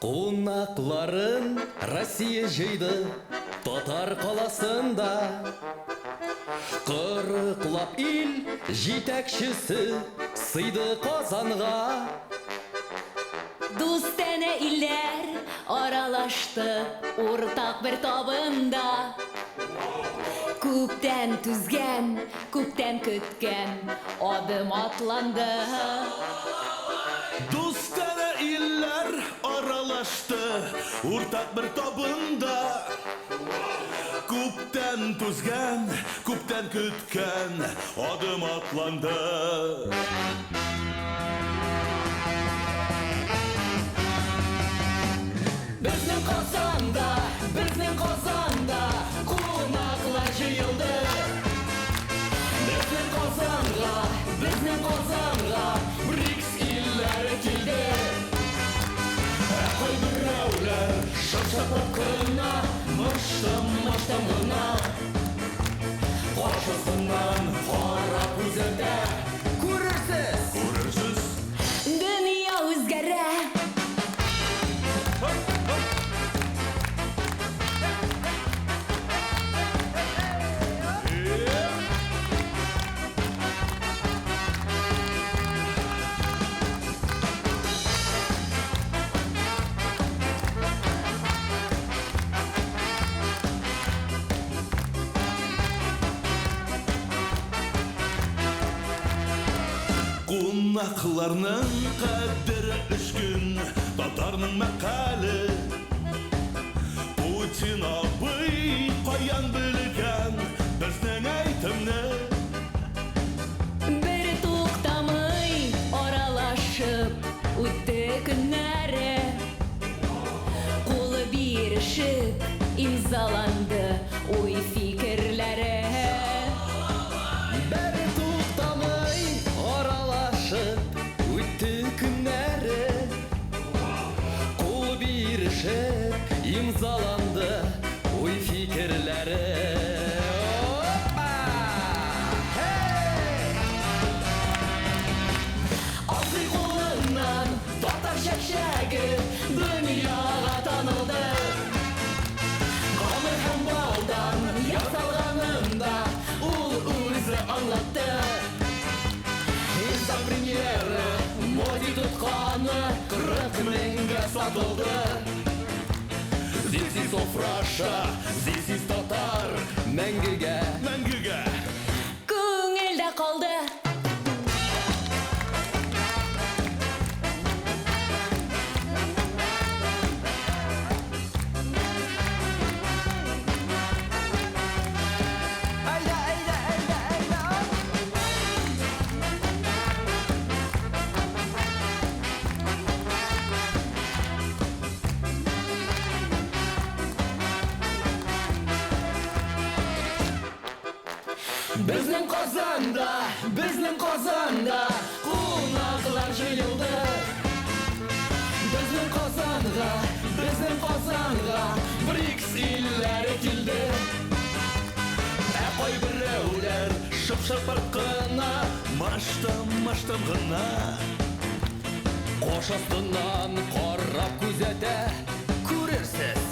Қонақларын Россия жейді Татар қаласында. Қырықлап ел жетекшісі сыйды Қазанға. Достана илләр аралашты ортақ бір табында. Күптән түзген, күптән көткен адым атланды. Достана илләр аралашты ортақ бір табында. Күптән түзген, күптән көткен адым атланды. Біздің Қазанда қонақлар жиылды. Біздің Қазанға БРИКС елдері келді. Қой біреулер шап-шапап күнә, мыштым ғына. Қашысынан қарап өзіңді көрерсіз. Дүния өзгәрә. Қонақларның қадірі үш күн, татарның мәқәлі. Путин абый қаян білген біздің әйтімні. Бір тоқтамай аралашып өтті күннәрі. Қолы берішіп имзаланды ой фикірлері. Өтті күннәрі, қол берішіп имзаланды ой фикірлері. Алды қолынан татар шәкшәгі дүнияға танылды. Қамыр һәм балдан ясалғанында ол өзі аңлатты. Инста премьері моди тұтқаны 40 мыңға сатылды. This is of Russia, this is татар. Мәңгіге Көңілді қалды. Біздің Қазанда қонақлар жиылды. Біздің Қазанға БРИКС елдері келді. Қой біреулер шып-шапап қына, Маштым ғына. Қош астынан қарап көзәтә көрерсіз.